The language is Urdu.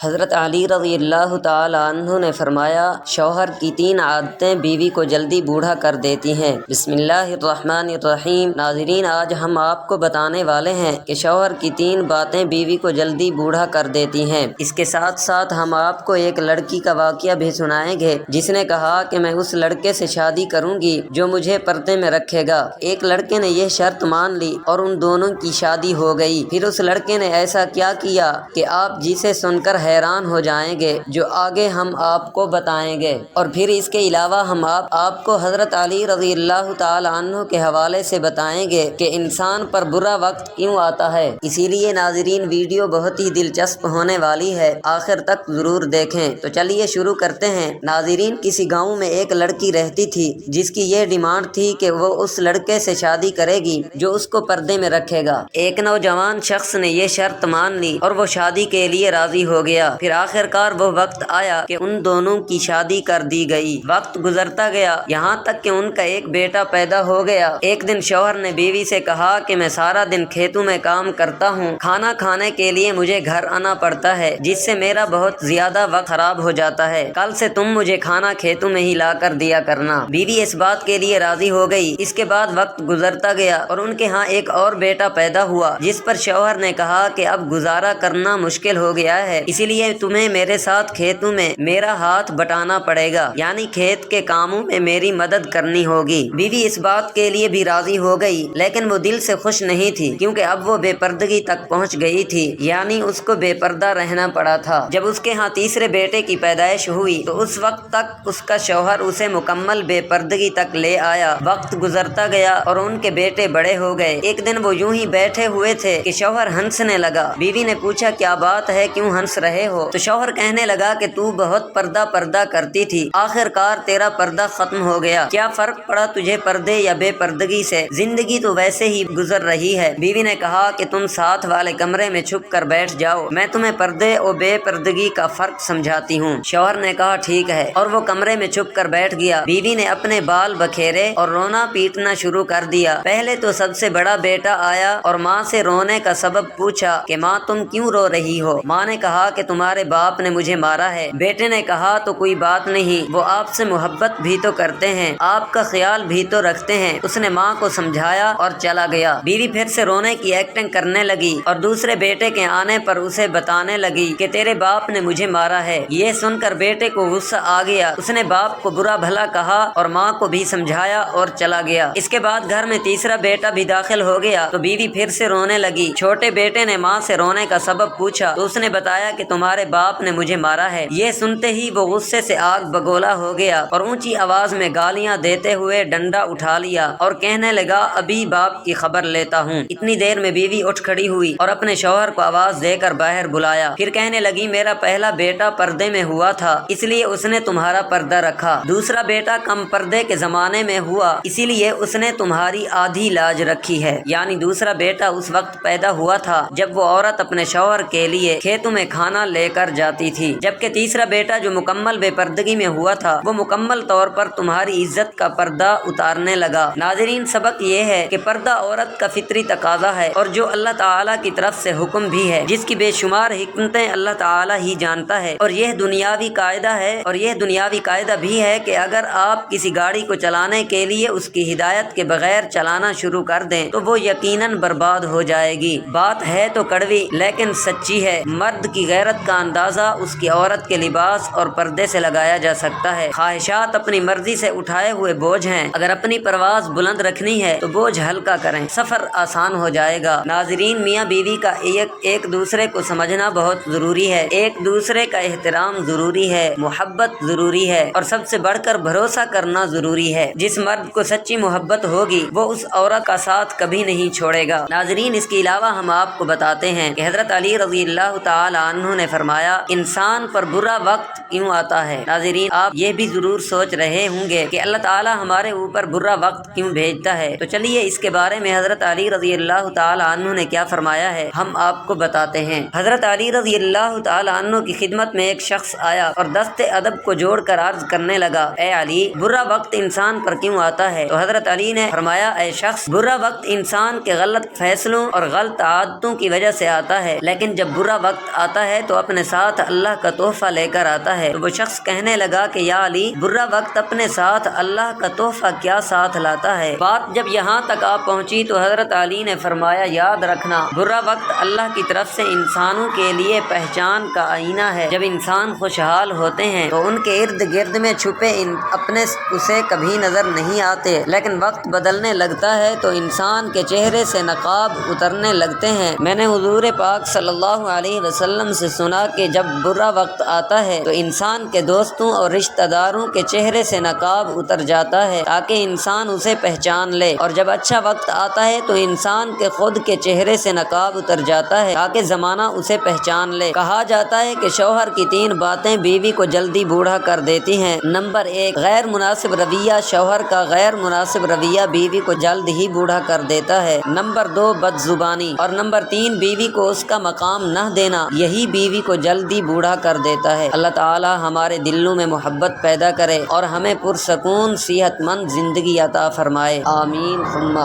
حضرت علی رضی اللہ تعالی عنہ نے فرمایا، شوہر کی 3 عادتیں بیوی کو جلدی بوڑھا کر دیتی ہیں۔ بسم اللہ الرحمن الرحیم۔ ناظرین، آج ہم آپ کو بتانے والے ہیں کہ شوہر کی 3 باتیں بیوی کو جلدی بوڑھا کر دیتی ہیں۔ اس کے ساتھ ساتھ ہم آپ کو ایک لڑکی کا واقعہ بھی سنائیں گے جس نے کہا کہ میں اس لڑکے سے شادی کروں گی جو مجھے پردے میں رکھے گا۔ ایک لڑکے نے یہ شرط مان لی اور ان دونوں کی شادی ہو گئی۔ پھر اس لڑکے نے ایسا کیا کیا کہ آپ جسے سن کر حیران ہو جائیں گے، جو آگے ہم آپ کو بتائیں گے۔ اور پھر اس کے علاوہ ہم آپ کو حضرت علی رضی اللہ تعالی عنہ کے حوالے سے بتائیں گے کہ انسان پر برا وقت کیوں آتا ہے۔ اسی لیے ناظرین، ویڈیو بہت ہی دلچسپ ہونے والی ہے، آخر تک ضرور دیکھیں۔ تو چلیے شروع کرتے ہیں۔ ناظرین، کسی گاؤں میں ایک لڑکی رہتی تھی جس کی یہ ڈیمانڈ تھی کہ وہ اس لڑکے سے شادی کرے گی جو اس کو پردے میں رکھے گا۔ ایک نوجوان شخص نے یہ شرط مان لی اور وہ شادی کے لیے راضی ہو گیا۔ پھر آخرکار وہ وقت آیا کہ ان دونوں کی شادی کر دی گئی۔ وقت گزرتا گیا، یہاں تک کہ ان کا ایک بیٹا پیدا ہو گیا۔ ایک دن شوہر نے بیوی سے کہا کہ میں سارا دن کھیتوں میں کام کرتا ہوں، کھانا کھانے کے لیے مجھے گھر آنا پڑتا ہے، جس سے میرا بہت زیادہ وقت خراب ہو جاتا ہے۔ کل سے تم مجھے کھانا کھیتوں میں ہی لا کر دیا کرنا۔ بیوی اس بات کے لیے راضی ہو گئی۔ اس کے بعد وقت گزرتا گیا اور ان کے ہاں ایک اور بیٹا پیدا ہوا، جس پر شوہر نے کہا کہ اب گزارا کرنا مشکل ہو گیا ہے، اسی لیے تمہیں میرے ساتھ کھیتوں میں میرا ہاتھ بٹانا پڑے گا، یعنی کھیت کے کاموں میں میری مدد کرنی ہوگی۔ بیوی اس بات کے لیے بھی راضی ہو گئی، لیکن وہ دل سے خوش نہیں تھی، کیونکہ اب وہ بے پردگی تک پہنچ گئی تھی، یعنی اس کو بے پردہ رہنا پڑا تھا۔ جب اس کے ہاں تیسرے بیٹے کی پیدائش ہوئی تو اس وقت تک اس کا شوہر اسے مکمل بے پردگی تک لے آیا۔ وقت گزرتا گیا اور ان کے بیٹے بڑے ہو گئے۔ ایک دن وہ یوں ہی بیٹھے ہوئے تھے کہ شوہر ہنسنے لگا۔ بیوی نے پوچھا، کیا بات ہے، کیوں ہنس رہے ہو؟ تو شوہر کہنے لگا کہ تو بہت پردہ کرتی تھی، آخرکار تیرا پردہ ختم ہو گیا، کیا فرق پڑا تجھے پردے یا بے پردگی سے؟ زندگی تو ویسے ہی گزر رہی ہے۔ بیوی نے کہا کہ تم ساتھ والے کمرے میں چھپ کر بیٹھ جاؤ، میں تمہیں پردے اور بے پردگی کا فرق سمجھاتی ہوں۔ شوہر نے کہا ٹھیک ہے، اور وہ کمرے میں چھپ کر بیٹھ گیا۔ بیوی نے اپنے بال بکھیرے اور رونا پیٹنا شروع کر دیا۔ پہلے تو سب سے بڑا بیٹا آیا اور ماں سے رونے کا سبب پوچھا کہ ماں تم کیوں رو رہی ہو؟ ماں نے کہا کہ تمہارے باپ نے مجھے مارا ہے۔ بیٹے نے کہا تو کوئی بات نہیں، وہ آپ سے محبت بھی تو کرتے ہیں، آپ کا خیال بھی تو رکھتے ہیں۔ اس نے ماں کو سمجھایا اور چلا گیا۔ بیوی پھر سے رونے کی ایکٹنگ کرنے لگی اور دوسرے بیٹے کے آنے پر اسے بتانے لگی کہ تیرے باپ نے مجھے مارا ہے۔ یہ سن کر بیٹے کو غصہ آ گیا، اس نے باپ کو برا بھلا کہا اور ماں کو بھی سمجھایا اور چلا گیا۔ اس کے بعد گھر میں تیسرا بیٹا بھی داخل ہو گیا تو بیوی پھر سے رونے لگی۔ چھوٹے بیٹے نے ماں سے رونے کا سبب پوچھا تو اس نے بتایا کہ تمہارے باپ نے مجھے مارا ہے۔ یہ سنتے ہی وہ غصے سے آگ بگولا ہو گیا اور اونچی آواز میں گالیاں دیتے ہوئے ڈنڈا اٹھا لیا اور کہنے لگا ابھی باپ کی خبر لیتا ہوں۔ اتنی دیر میں بیوی اٹھ کھڑی ہوئی اور اپنے شوہر کو آواز دے کر باہر بلایا۔ پھر کہنے لگی میرا پہلا بیٹا پردے میں ہوا تھا، اس لیے اس نے تمہارا پردہ رکھا۔ دوسرا بیٹا کم پردے کے زمانے میں ہوا، اسی لیے اس نے تمہاری آدھی لاج رکھی ہے، یعنی دوسرا بیٹا اس وقت پیدا ہوا تھا جب وہ عورت اپنے شوہر کے لیے کھیتوں میں کھانا لے کر جاتی تھی، جبکہ تیسرا بیٹا جو مکمل بے پردگی میں ہوا تھا وہ مکمل طور پر تمہاری عزت کا پردہ اتارنے لگا۔ ناظرین، سبق یہ ہے کہ پردہ عورت کا فطری تقاضا ہے اور جو اللہ تعالیٰ کی طرف سے حکم بھی ہے، جس کی بے شمار حکمتیں اللہ تعالیٰ ہی جانتا ہے، اور یہ دنیاوی قاعدہ بھی ہے کہ اگر آپ کسی گاڑی کو چلانے کے لیے اس کی ہدایت کے بغیر چلانا شروع کر دیں تو وہ یقیناً برباد ہو جائے گی۔ بات ہے تو کڑوی لیکن سچی ہے، مرد کی غیرت کا اندازہ اس کی عورت کے لباس اور پردے سے لگایا جا سکتا ہے۔ خواہشات اپنی مرضی سے اٹھائے ہوئے بوجھ ہیں، اگر اپنی پرواز بلند رکھنی ہے تو بوجھ ہلکا کریں، سفر آسان ہو جائے گا۔ ناظرین، میاں بیوی کا ایک دوسرے کو سمجھنا بہت ضروری ہے، ایک دوسرے کا احترام ضروری ہے، محبت ضروری ہے اور سب سے بڑھ کر بھروسہ کرنا ضروری ہے۔ جس مرد کو سچی محبت ہوگی وہ اس عورت کا ساتھ کبھی نہیں چھوڑے گا۔ ناظرین، اس کے علاوہ ہم آپ کو بتاتے ہیں کہ حضرت علی رضی اللہ تعالی عنہ نے فرمایا انسان پر برا وقت کیوں آتا ہے۔ ناظرین، آپ یہ بھی ضرور سوچ رہے ہوں گے کہ اللہ تعالی ہمارے اوپر برا وقت کیوں بھیجتا ہے، تو چلیے اس کے بارے میں حضرت علی رضی اللہ تعالی عنہ نے کیا فرمایا ہے ہم آپ کو بتاتے ہیں۔ حضرت علی رضی اللہ تعالی عنہ کی خدمت میں ایک شخص آیا اور دست ادب کو جوڑ کر عرض کرنے لگا، اے علی، برا وقت انسان پر کیوں آتا ہے؟ تو حضرت علی نے فرمایا، اے شخص، برا وقت انسان کے غلط فیصلوں اور غلط عادتوں کی وجہ سے آتا ہے، لیکن جب برا وقت آتا ہے تو اپنے ساتھ اللہ کا تحفہ لے کر آتا ہے۔ تو وہ شخص کہنے لگا کہ یا علی، برا وقت اپنے ساتھ اللہ کا تحفہ کیا ساتھ لاتا ہے؟ بات جب یہاں تک آ پہنچی تو حضرت علی نے فرمایا، یاد رکھنا، برا وقت اللہ کی طرف سے انسانوں کے لیے پہچان کا آئینہ ہے۔ جب انسان خوشحال ہوتے ہیں تو ان کے ارد گرد میں چھپے اپنے اسے کبھی نظر نہیں آتے، لیکن وقت بدلنے لگتا ہے تو انسان کے چہرے سے نقاب اترنے لگتے ہیں۔ میں نے حضور پاک صلی اللہ علیہ وسلم سے سنا کہ جب برا وقت آتا ہے تو انسان کے دوستوں اور رشتہ داروں کے چہرے سے نقاب اتر جاتا ہے تاکہ انسان اسے پہچان لے، اور جب اچھا وقت آتا ہے تو انسان کے خود کے چہرے سے نقاب اتر جاتا ہے تاکہ زمانہ اسے پہچان لے۔ کہا جاتا ہے کہ شوہر کی 3 باتیں بیوی کو جلدی بوڑھا کر دیتی ہیں۔ نمبر 1، غیر مناسب رویہ۔ شوہر کا غیر مناسب رویہ بیوی کو جلد ہی بوڑھا کر دیتا ہے۔ نمبر 2، بد زبانی، اور نمبر 3، بیوی کو اس کا مقام نہ دینا، یہی بیوی کو جلدی بوڑھا کر دیتا ہے۔ اللہ تعالی ہمارے دلوں میں محبت پیدا کرے اور ہمیں پرسکون صحت مند زندگی عطا فرمائے، آمین ثم